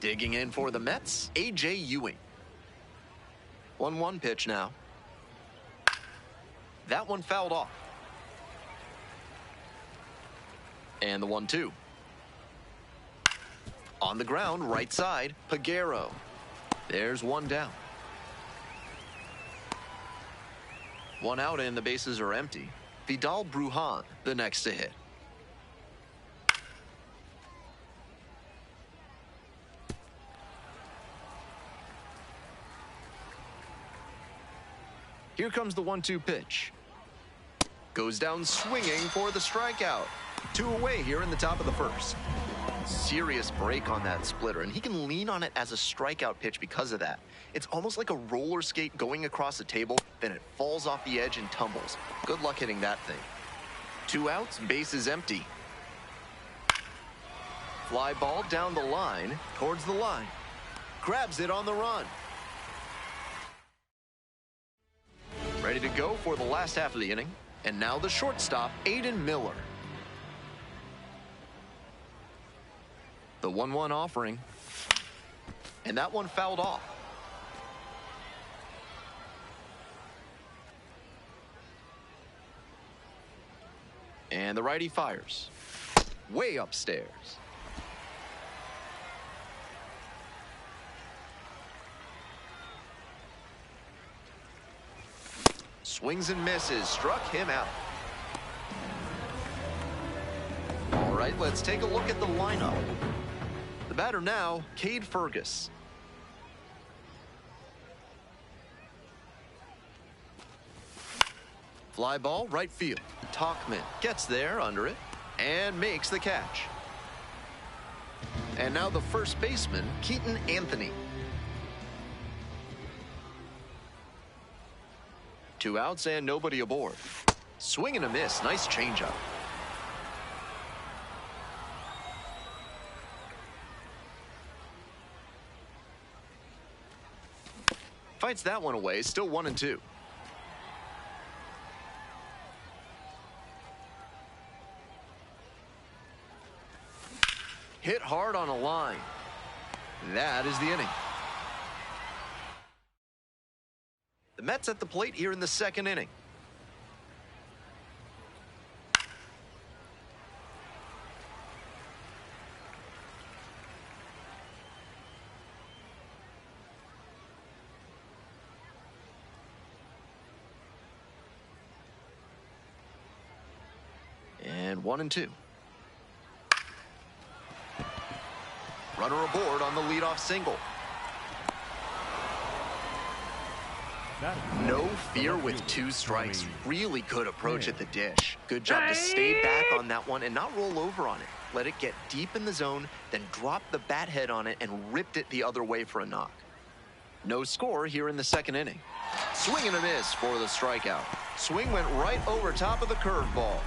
Digging in for the Mets, A.J. Ewing. 1-1 pitch now. That one fouled off. And the 1-2. On the ground, right side, Peguero. There's one down. One out and the bases are empty. Vidal Brujan, the next to hit. Here comes the 1-2 pitch. Goes down swinging for the strikeout. 2 away here in the top of the first. Serious break on that splitter, and he can lean on it as a strikeout pitch because of that. It's almost like a roller skate going across the table, then it falls off the edge and tumbles. Good luck hitting that thing. 2 outs, bases empty. Fly ball down the line, towards the line. Grabs it on the run. Ready to go for the last half of the inning. And now the shortstop, Aiden Miller. The 1-1 offering. And that one fouled off. And the righty fires. Way upstairs. Swings and misses, struck him out. All right, let's take a look at the lineup. The batter now, Cade Fergus. Fly ball, right field. Tauchman gets there under it and makes the catch. And now the first baseman, Keaton Anthony. 2 outs and nobody aboard. Swing and a miss. Nice changeup. Fights that one away. Still 1-2. Hit hard on a line. That is the inning. The Mets at the plate here in the second inning. And 1-2. Runner aboard on the leadoff single. No fear with 2 strikes. Really good approach at the dish. Good job to stay back on that one and not roll over on it. Let it get deep in the zone, then drop the bat head on it and ripped it the other way for a knock. No score here in the second inning. Swing and a miss for the strikeout. Swing went right over top of the curveball.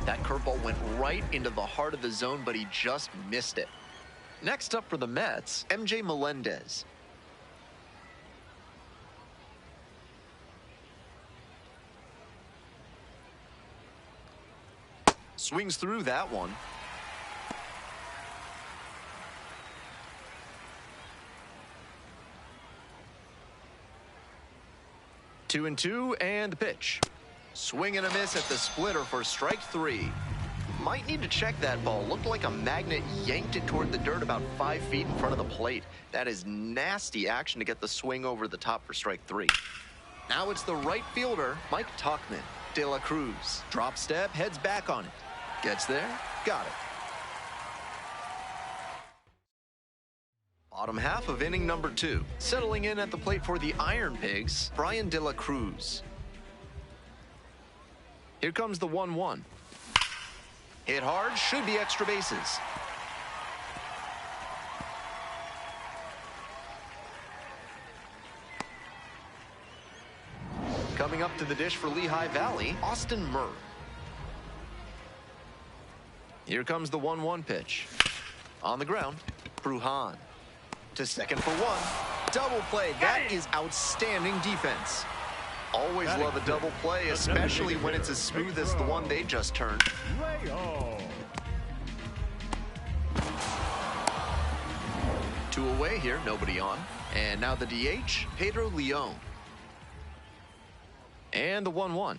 That curveball went right into the heart of the zone, but he just missed it. Next up for the Mets, MJ Melendez. Swings through that one. Two and two, and the pitch. Swing and a miss at the splitter for strike 3. Might need to check that ball. Looked like a magnet yanked it toward the dirt about 5 feet in front of the plate. That is nasty action to get the swing over the top for strike 3. Now it's the right fielder, Mike Tauchman. De La Cruz. Drop step, heads back on it. Gets there, got it. Bottom half of inning number 2. Settling in at the plate for the IronPigs, Brian De La Cruz. Here comes the 1-1. Hit hard, should be extra bases. Coming up to the dish for Lehigh Valley, Austin Murr. Here comes the 1-1 pitch. On the ground, Brujan. To second for 1. Double play. That is outstanding defense. Always love a double play, especially when it's as smooth as the one they just turned. Two away here, nobody on. And now the DH, Pedro Leon. And the 1-1.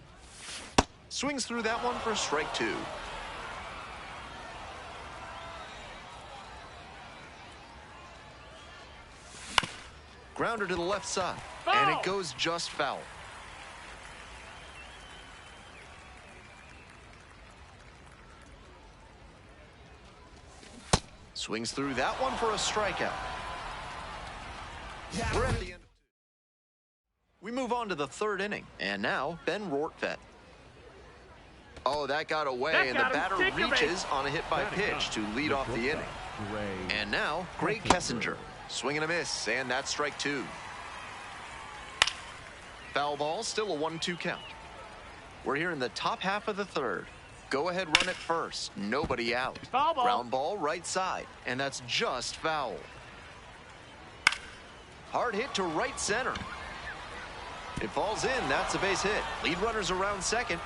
Swings through that one for strike two. Grounder to the left side. Foul. And it goes just foul. Swings through that one for a strikeout. We're at the end. We move on to the third inning. And now, Ben Rortvedt. Oh, that got away, and the batter reaches on a hit by pitch to lead off the inning. And now, Gray Kessinger. Swing and a miss, and that's strike two. Foul ball, still a 1-2 count. We're here in the top half of the third. Go ahead, run it first. Nobody out. Foul ball. Ground ball, right side, and that's just foul. Hard hit to right center. It falls in. That's a base hit. Lead runners around second.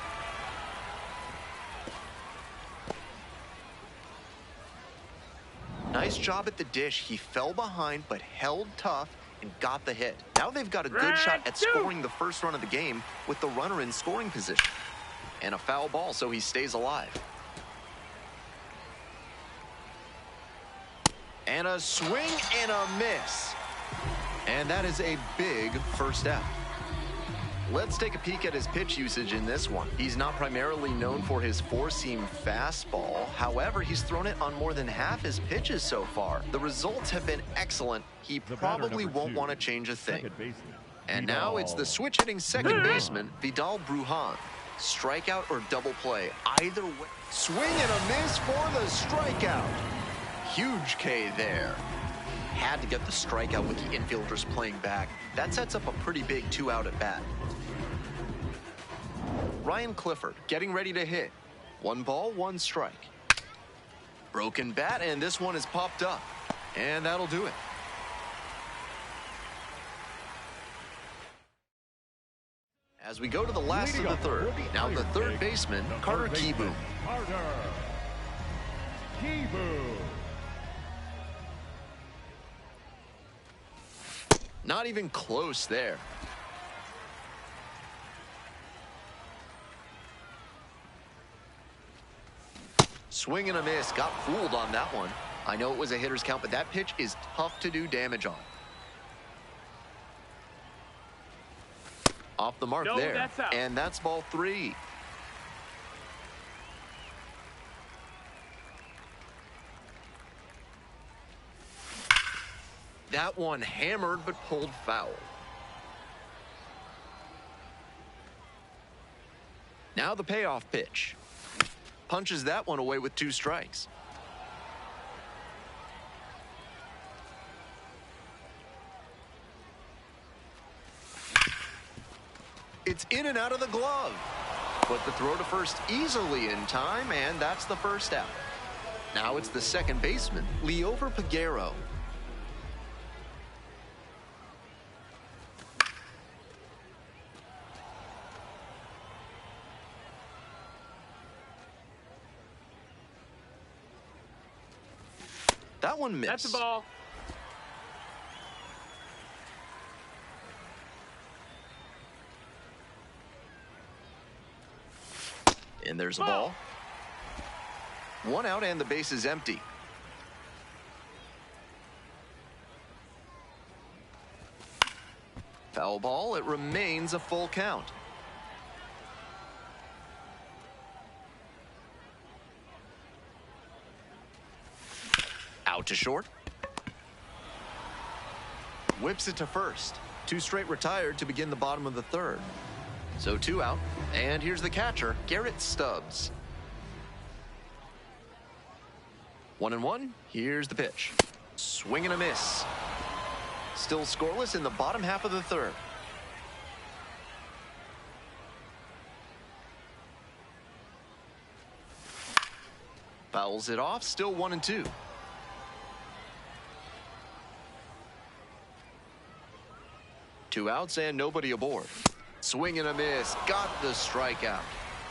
Nice job at the dish. He fell behind but held tough and got the hit. Now they've got a good shot at scoring the first run of the game with the runner in scoring position. And a foul ball, so he stays alive. And a swing and a miss. And that is a big first out. Let's take a peek at his pitch usage in this one. He's not primarily known for his four-seam fastball. However, he's thrown it on more than half his pitches so far. The results have been excellent. He probably won't want to change a thing. And now it's the switch-hitting second baseman, Vidal Brujan. Strikeout or double play. Either way. Swing and a miss for the strikeout. Huge K there. Had to get the strikeout with the infielders playing back. That sets up a pretty big 2-out at bat. Ryan Clifford getting ready to hit. 1 ball, 1 strike. Broken bat, and this one is popped up. And that'll do it. As we go to the last of the third. Now the third baseman, Carter Kieboom. Carter Kieboom. Not even close there. Swing and a miss. Got fooled on that one. I know it was a hitter's count, but that pitch is tough to do damage on. Off the mark there. And that's ball 3. That one hammered but pulled foul. Now the payoff pitch. Punches that one away with 2 strikes. It's in and out of the glove. But the throw to first easily in time, and that's the first out. Now it's the second baseman, Liover Peguero. That one missed. That's a ball. And there's a ball. 1 out and the base is empty. Foul ball. It remains a full count. Out to short. Whips it to first. 2 straight retired to begin the bottom of the third. So 2 out. And here's the catcher, Garrett Stubbs. 1-1. Here's the pitch. Swing and a miss. Still scoreless in the bottom half of the third. Fouls it off. Still 1-2. Two outs and nobody aboard. Swing and a miss. Got the strikeout.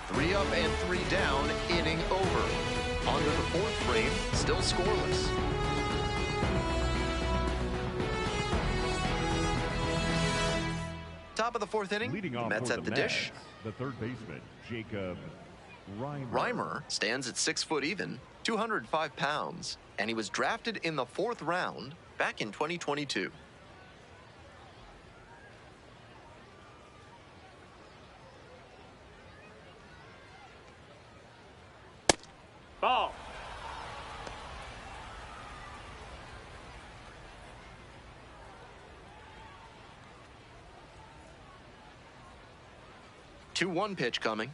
3 up and 3 down. Inning over. On to the 4th frame. Still scoreless. Top of the fourth inning, Leading the off Mets for at the Mets, dish. the third baseman, Jacob Reimer stands at 6 foot even, 205 pounds, and he was drafted in the 4th round back in 2022. Ball. Two 2-1 pitch coming.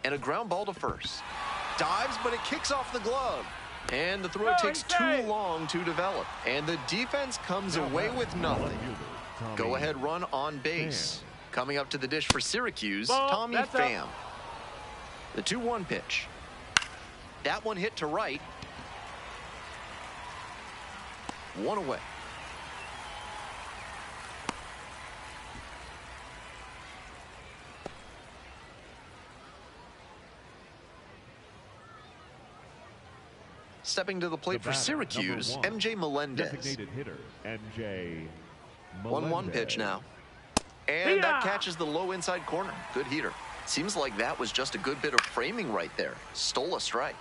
And a ground ball to first. Dives, but it kicks off the glove. And the throw takes too long to develop. And the defense comes away with nothing. Go ahead run on base. Coming up to the dish for Syracuse, Tommy Pham. The 2-1 pitch. That one hit to right. One away. Stepping to the plate for Syracuse, MJ Melendez. Designated hitter, MJ Melendez. 1-1 pitch now. And that catches the low inside corner. Good heater. Seems like that was just a good bit of framing right there. Stole a strike.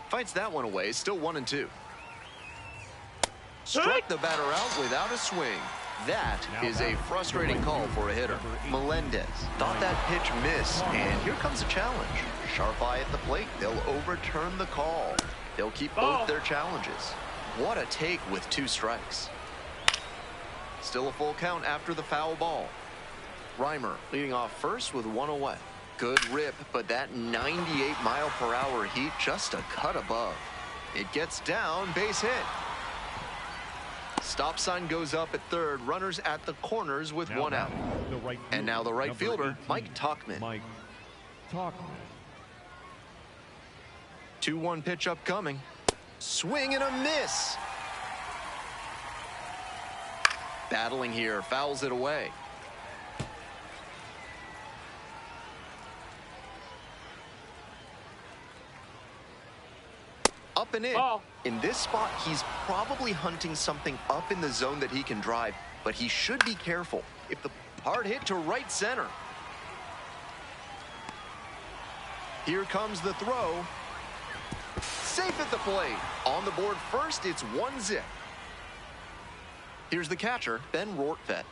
Fights that one away, still 1-2. Struck the batter out without a swing. That is a frustrating call for a hitter. Melendez thought that pitch missed, and here comes a challenge. Sharp eye at the plate. They'll overturn the call. They'll keep both their challenges. What a take with 2 strikes. Still a full count after the foul ball. Reimer leading off first with 1 away. Good rip, but that 98-mile-per-hour heat just a cut above. It gets down, base hit. Stop sign goes up at third. Runners at the corners with 1 out. And now the right fielder, Mike Tauchman. 2-1 pitch upcoming. Swing and a miss. Battling here, fouls it away. Up and in. In this spot, he's probably hunting something up in the zone that he can drive, but he should be careful. If the hard hit to right center. Here comes the throw. Safe at the plate. On the board first, it's 1-0. Here's the catcher, Ben Rortvedt.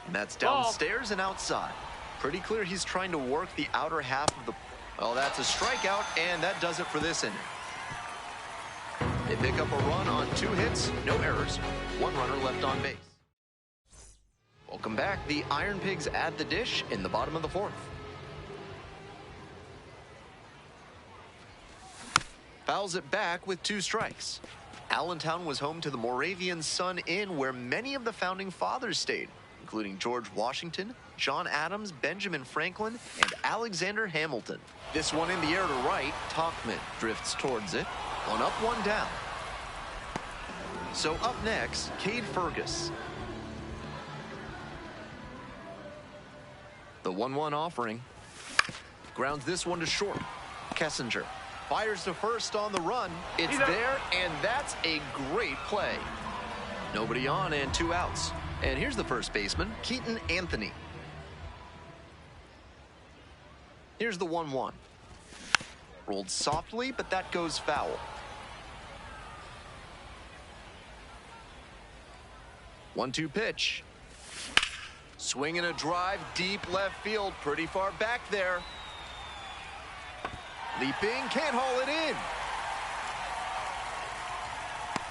And that's downstairs and outside. Pretty clear he's trying to work the outer half of the... Well, that's a strikeout, and that does it for this inning. They pick up a run on 2 hits, no errors, 1 runner left on base. Welcome back. The Iron Pigs at the dish in the bottom of the 4th. Fouls it back with 2 strikes. Allentown was home to the Moravian Sun Inn, where many of the founding fathers stayed, including George Washington, John Adams, Benjamin Franklin, and Alexander Hamilton. This one in the air to right. Tauchman drifts towards it. 1 up, 1 down. So up next, Cade Fergus. The 1-1 offering. Grounds this one to short. Kessinger fires to first on the run. It's there, and that's a great play. Nobody on and 2 outs. And here's the first baseman, Keaton Anthony. Here's the 1-1. Rolled softly, but that goes foul. 1-2 pitch. Swing and a drive, deep left field, pretty far back there. Leaping, can't haul it in.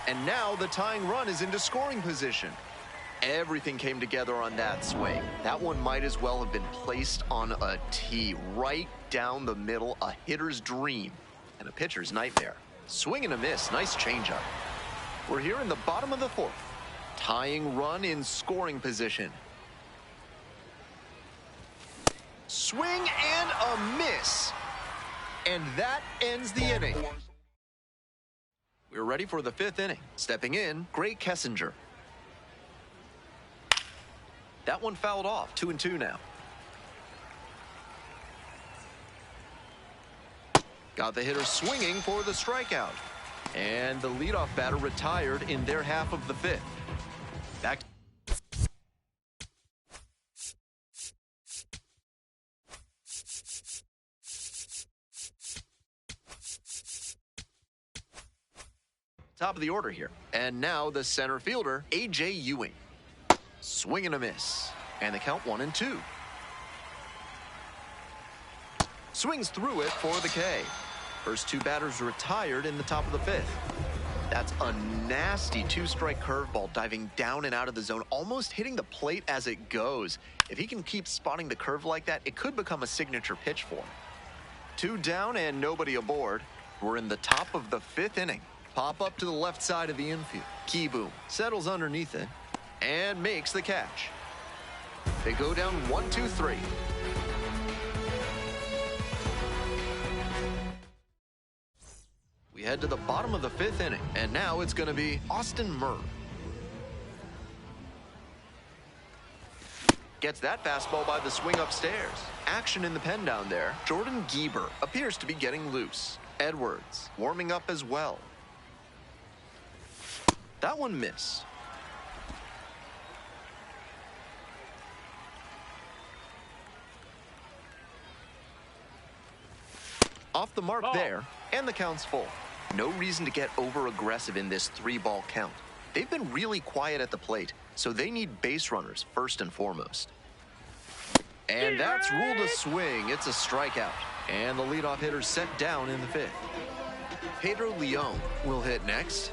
And now the tying run is into scoring position. Everything came together on that swing. That one might as well have been placed on a tee, right down the middle, a hitter's dream and a pitcher's nightmare. Swing and a miss, nice changeup. We're here in the bottom of the 4th. Tying run in scoring position. Swing and a miss. And that ends the inning. We're ready for the 5th inning. Stepping in, Gray Kessinger. That one fouled off, 2-2 now. Got the hitter swinging for the strikeout. And the leadoff batter retired in their half of the fifth. Back. Top of the order here. And now the center fielder, A.J. Ewing. Swing and a miss. And the count 1-2. Swings through it for the K. First two batters retired in the top of the fifth. That's a nasty two-strike curveball diving down and out of the zone, almost hitting the plate as it goes. If he can keep spotting the curve like that, it could become a signature pitch for him. Two down and nobody aboard. We're in the top of the fifth inning. Pop up to the left side of the infield. Keyboom settles underneath it and makes the catch. They go down 1-2-3. We head to the bottom of the fifth inning, and now it's going to be Austin Murr. Gets that fastball by the swing upstairs. Action in the pen down there. Jordan Gieber appears to be getting loose. Edwards warming up as well. That one missed. Off the mark there, and the count's full. No reason to get over-aggressive in this 3-ball count. They've been really quiet at the plate, so they need base runners first and foremost. And that's ruled a swing. It's a strikeout. And the leadoff hitter set down in the fifth. Pedro Leon will hit next.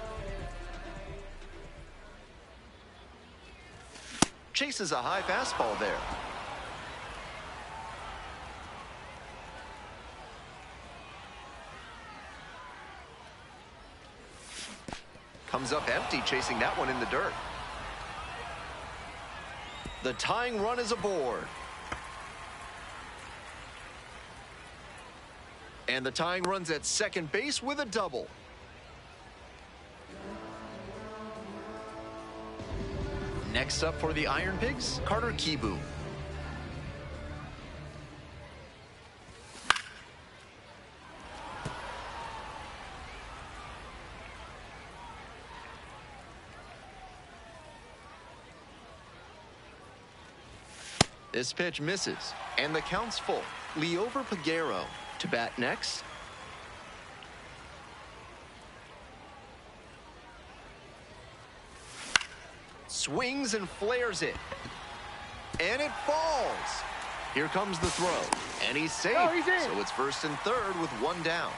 Chases a high fastball there. Comes up empty, chasing that one in the dirt. The tying run is aboard. And the tying run's at second base with a double. Next up for the IronPigs, Carter Kieboom. This pitch misses, and the count's full. Liover Peguero to bat next. Swings and flares it. And it falls. Here comes the throw. And he's safe. So it's first and third with one down.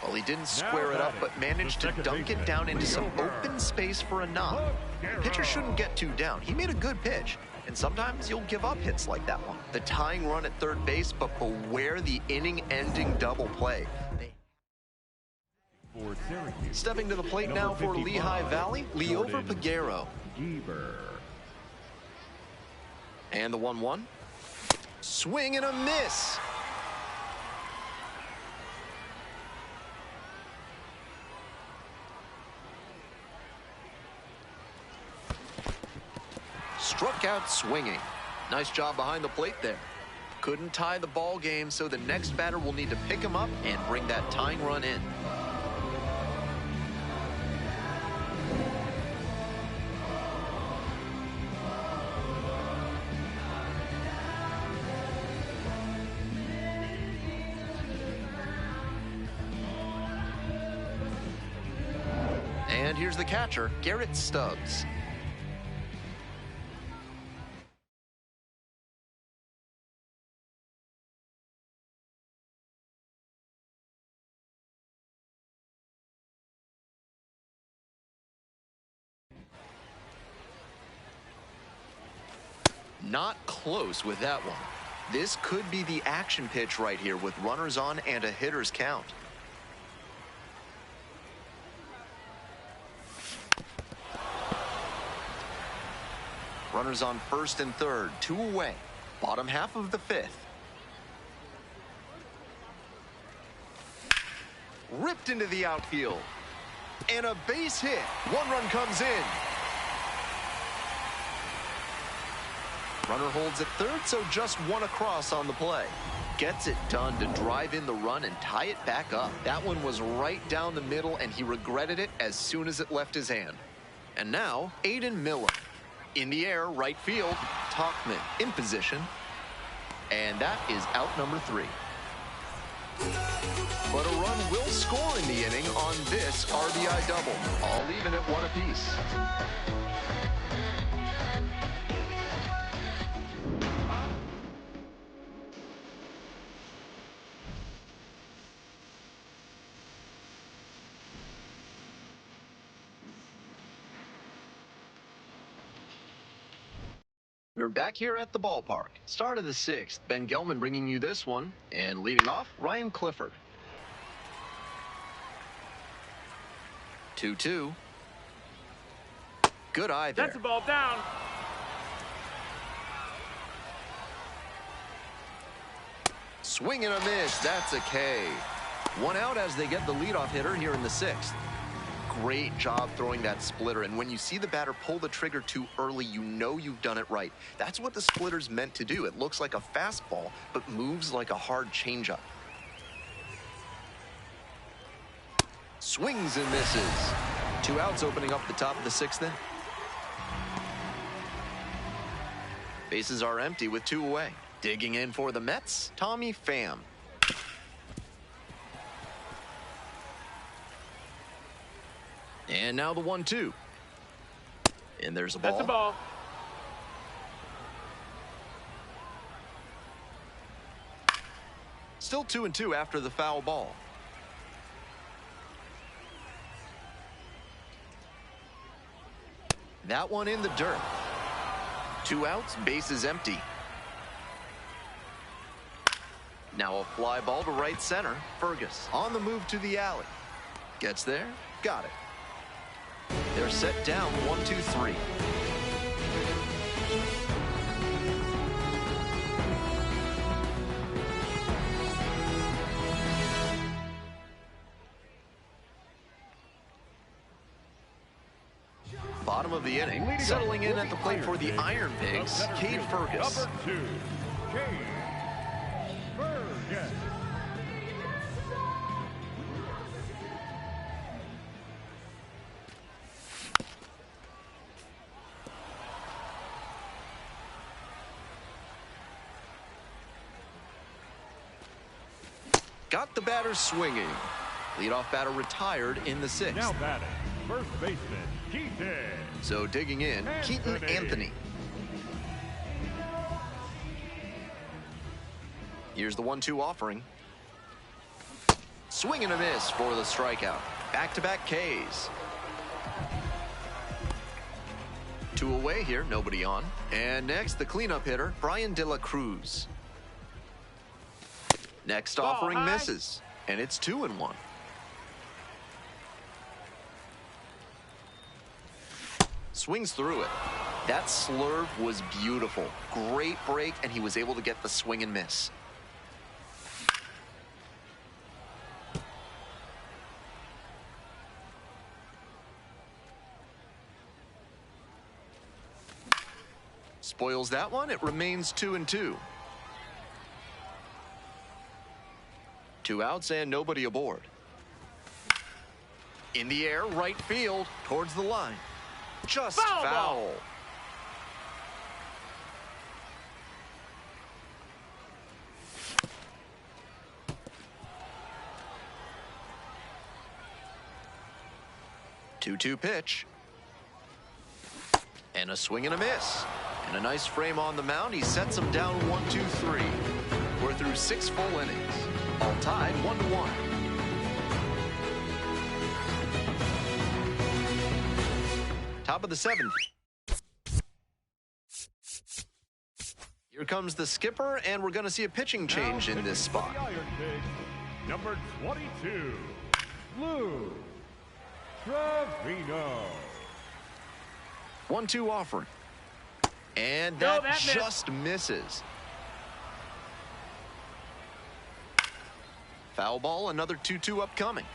Well, he didn't square it up, but managed to dunk it down into some open space for a knock. The pitcher shouldn't get too down. He made a good pitch. And sometimes you'll give up hits like that one. The tying run at third base, but beware the inning-ending double play. Stepping to the plate now for Lehigh Valley, Liover Peguero. And the 1-1. Swing and a miss. Struck out swinging. Nice job behind the plate there. Couldn't tie the ball game, so the next batter will need to pick him up and bring that tying run in. And here's the catcher, Garrett Stubbs. Not close with that one. This could be the action pitch right here with runners on and a hitter's count. Runners on first and third, 2 away. Bottom half of the fifth. Ripped into the outfield. And a base hit. 1 run comes in. Runner holds at third, so just 1 across on the play. gets it done to drive in the run and tie it back up. That one was right down the middle, and he regretted it as soon as it left his hand. And now, Aiden Miller. In the air, right field, Talkman in position. And that is out number 3. But a run will score in the inning on this RBI double, all even at 1 apiece. We're back here at the ballpark. Start of the 6th. Ben Gelman bringing you this one. And leading off, Ryan Clifford. 2-2. Good eye there. That's the ball down. Swing and a miss. That's a K. 1 out as they get the leadoff hitter here in the 6th. Great job throwing that splitter, and when you see the batter pull the trigger too early, you know you've done it right. That's what the splitter's meant to do. It looks like a fastball, but moves like a hard changeup. Swings and misses. 2 outs opening up the top of the 6th inning. Bases are empty with 2 away. Digging in for the Mets, Tommy Pham. And now the 1-2. And there's a ball. That's a ball. Still 2-2 after the foul ball. That one in the dirt. 2 outs, bases empty. Now a fly ball to right center. Fergus on the move to the alley. Gets there, got it. They're set down 1-2-3. Bottom of the inning, settling in at the plate for the IronPigs, Cade Fergus. Number 2, Cade Fergus. Got the batter swinging. Leadoff batter retired in the 6th. Now batting, first baseman, Keaton. So digging in, Keaton Anthony. Here's the 1-2 offering. Swing and a miss for the strikeout. Back-to-back Ks. 2 away here, nobody on. And next, the cleanup hitter, Brian De La Cruz. Next Ball offering high. misses, and it's 2-1. Swings through it. That slurve was beautiful. Great break, and he was able to get the swing and miss. Spoils that one. It remains 2-2. 2 outs and nobody aboard. In the air, right field, towards the line. Just Foul foul. ball. Two-two pitch. And a swing and a miss. And a nice frame on the mound. He sets him down 1-2-3. We're through 6 full innings. All tied 1-1. Top of the 7th. Here comes the skipper, and we're going to see a pitching change in this spot. Number 22, Lou Trevino. 1-2 offering. And No, that that missed. just misses. Foul ball, another 2-2 upcoming.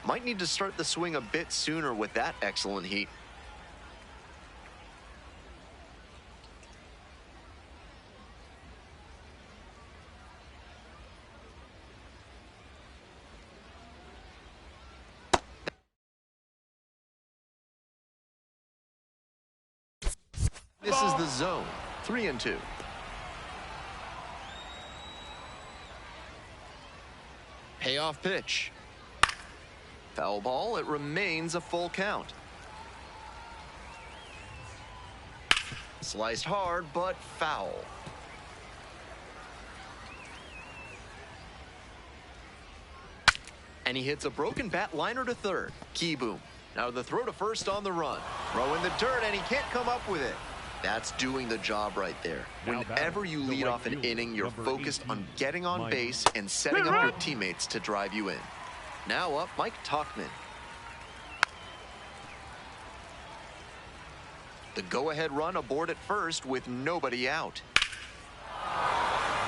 Might need to start the swing a bit sooner with that excellent heat. This is the zone. 3-2. Payoff pitch. Foul ball. It remains a full count. Sliced hard, but foul. And he hits a broken bat liner to third. Key boom. Now the throw to first on the run. Throw in the dirt, and he can't come up with it. That's doing the job right there. Whenever you lead off an inning, you're focused on getting on base and setting up your teammates to drive you in. Now up, Mike Talkman. The go-ahead run aboard at first with nobody out.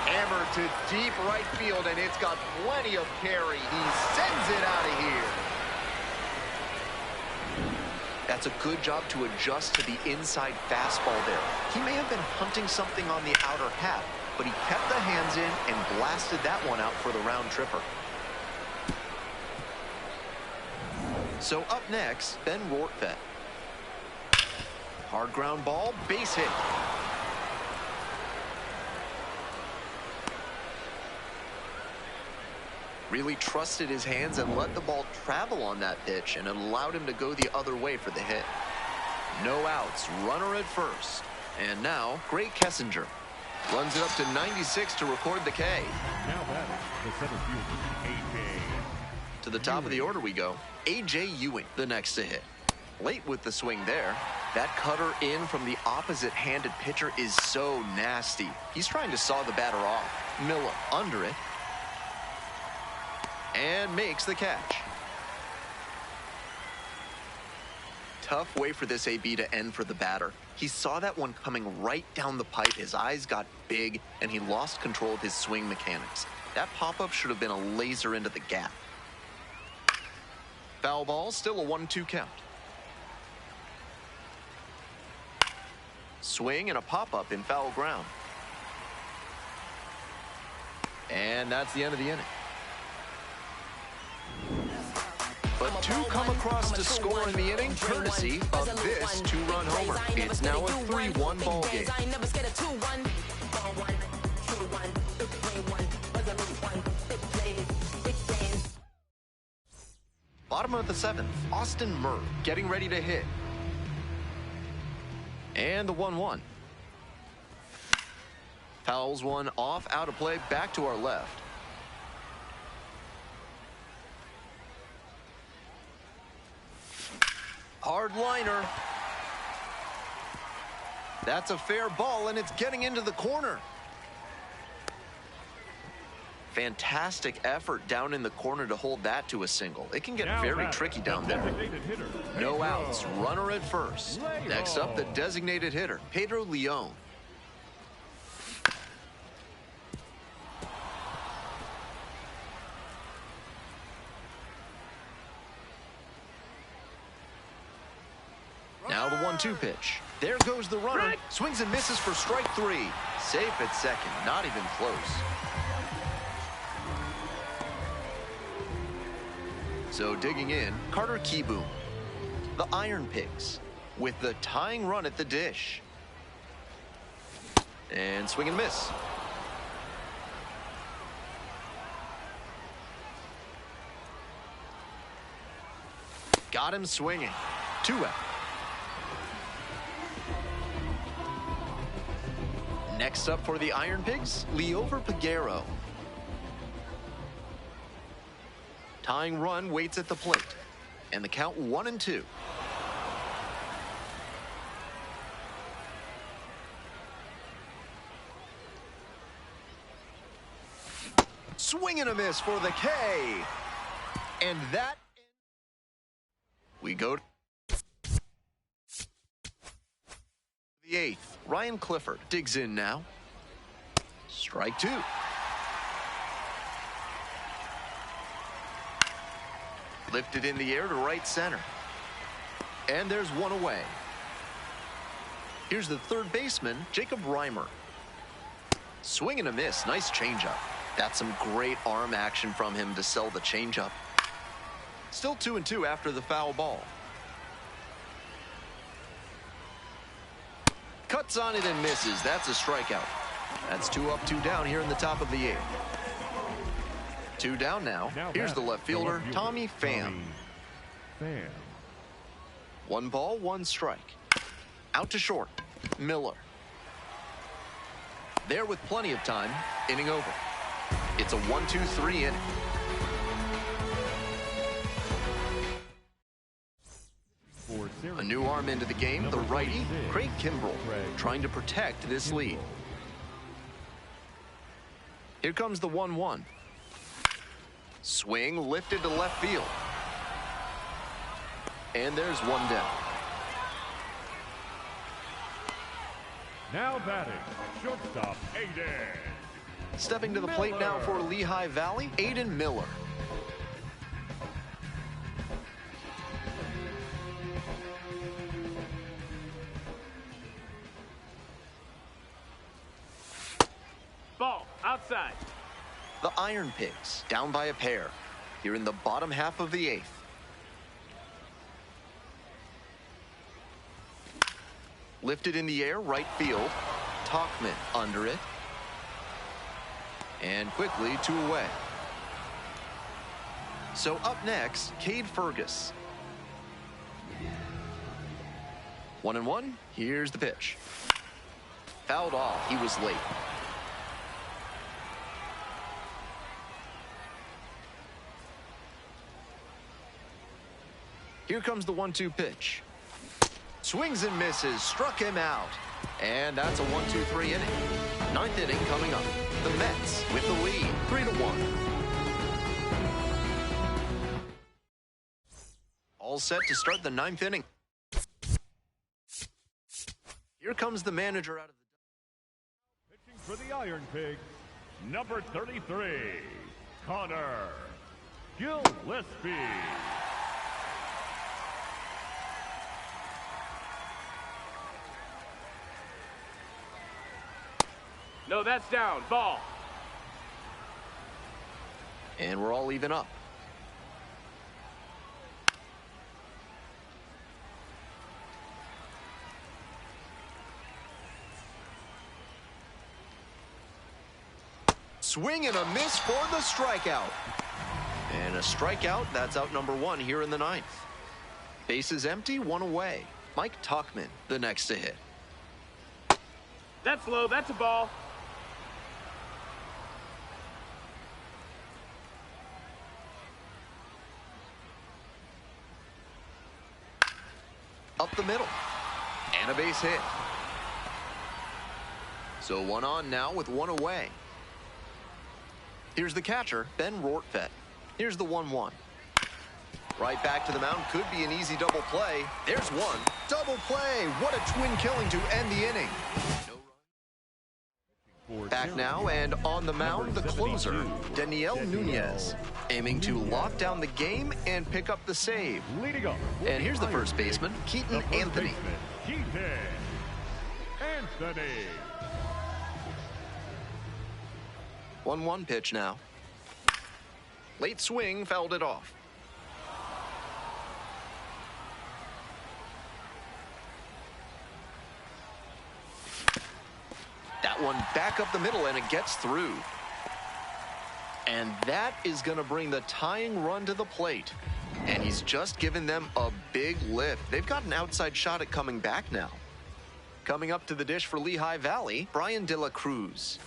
Hammered to deep right field, and it's got plenty of carry. He sends it out of here. That's a good job to adjust to the inside fastball there. He may have been hunting something on the outer half, but he kept the hands in and blasted that one out for the round tripper. So up next, Ben Rortvedt. Hard ground ball, base hit. Really trusted his hands and let the ball travel on that pitch, and it allowed him to go the other way for the hit. No outs, runner at first. And now, Gray Kessinger runs it up to 96 to record the K. Now batting, the center fielder, A.J. To the top of the order we go. A.J. Ewing, the next to hit. Late with the swing there. That cutter in from the opposite-handed pitcher is so nasty. He's trying to saw the batter off. Miller under it. And makes the catch. Tough way for this AB to end for the batter. He saw that one coming right down the pipe. His eyes got big, and he lost control of his swing mechanics. That pop-up should have been a laser into the gap. Foul ball, still a 1-2 count. Swing and a pop-up in foul ground. And that's the end of the inning. But two come across to score in the inning, courtesy of this two-run homer. It's now a 3-1 ball game. Bottom of the 7th, Austin Murr getting ready to hit. And the 1-1. Fouls one off, out of play, back to our left. Hard liner. That's a fair ball, and it's getting into the corner. Fantastic effort down in the corner to hold that to a single. It can get very tricky down there. No outs, runner at first. Next up, the designated hitter, Pedro Leon. Now the 1-2 pitch. There goes the runner. Swings and misses for strike 3. Safe at second, not even close. So digging in, Carter Kieboom, the IronPigs, with the tying run at the dish. And swing and miss. Got him swinging. 2 out. Next up for the IronPigs, Liover Peguero. Tying run waits at the plate. And the count 1-2. Swing and a miss for the K. And that... We go to the 8th. Ryan Clifford digs in now. Strike 2. Lifted in the air to right center. And there's one away. Here's the third baseman, Jacob Reimer. Swing and a miss. Nice changeup. That's some great arm action from him to sell the changeup. Still 2-2 after the foul ball. Cuts on it and misses. That's a strikeout. That's 2 up, 2 down here in the top of the 8th. 2 down now. Here's the left fielder, Tommy Pham. 1 ball, 1 strike. Out to short, Miller. There with plenty of time, inning over. It's a 1-2-3 inning. A new arm into the game, the righty, Craig Kimbrell, trying to protect this lead. Here comes the 1-1. Swing lifted to left field. And there's 1 down. Now batting, shortstop Aiden. Stepping to the plate now for Lehigh Valley, Aiden Miller. Ball, outside. The IronPigs, down by a pair, here in the bottom half of the 8th. Lifted in the air, right field. Tauchman under it. And quickly 2 away. So up next, Cade Fergus. 1-1, here's the pitch. Fouled off, he was late. Here comes the 1-2 pitch. Swings and misses, struck him out. And that's a 1-2-3 inning. 9th inning coming up. The Mets with the lead, 3-1. All set to start the 9th inning. Here comes the manager out of the... Pitching for the IronPigs, number 33, Connor Gillespie. No, that's down. Ball. And we're all even up. Swing and a miss for the strikeout. And a strikeout, that's out number 1 here in the 9th. Bases empty, 1 away. Mike Tauchman, the next to hit. That's low. That's a ball. Up the middle. And a base hit. So 1 on now with 1 away. Here's the catcher, Ben Rortvedt. Here's the 1-1. Right back to the mound. Could be an easy double play. There's 1. Double play. What a twin killing to end the inning. Back now and on the mound, the closer, Daniel Nunez, aiming to lock down the game and pick up the save. And here's the first baseman, Keaton Anthony. Keaton Anthony. 1-1 pitch now. Late swing, fouled it off. That one back up the middle, and it gets through. And that is going to bring the tying run to the plate. And he's just given them a big lift. They've got an outside shot at coming back now. Coming up to the dish for Lehigh Valley, Brian De La Cruz.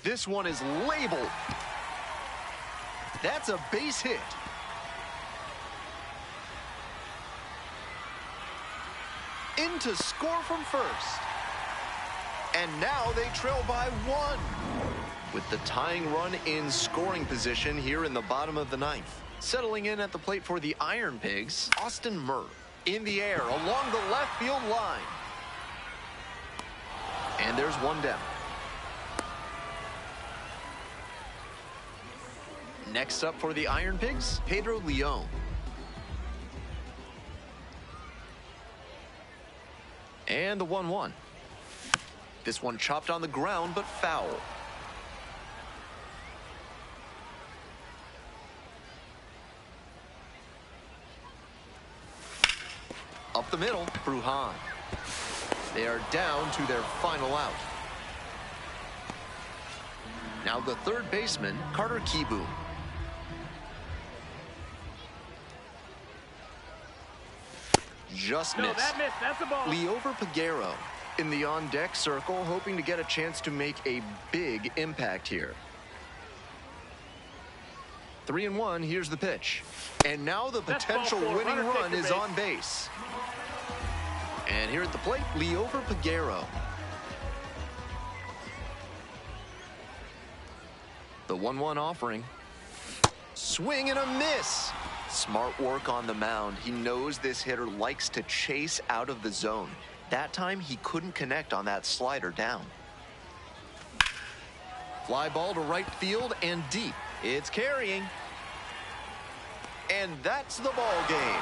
This one is labeled. That's a base hit. In to score from first. And now they trail by 1. With the tying run in scoring position here in the bottom of the 9th. Settling in at the plate for the IronPigs, Austin Murr. In the air along the left field line. And there's 1 down. Next up for the IronPigs, Pedro Leon. And the 1-1. This one chopped on the ground, but foul. Up the middle, Bruhan. They are down to their final out. Now the third baseman, Carter Kieboom. Just No, missed. that missed. That's a ball. Leover Peguero in the on-deck circle, hoping to get a chance to make a big impact here. 3-1, here's the pitch. And now the That's potential ball four. winning Runner run takes is the base. on base. And here at the plate, Leover Peguero. The 1-1 offering. Swing and a miss. Smart work on the mound. He knows this hitter likes to chase out of the zone. That time, he couldn't connect on that slider down. Fly ball to right field and deep. It's carrying. And that's the ball game.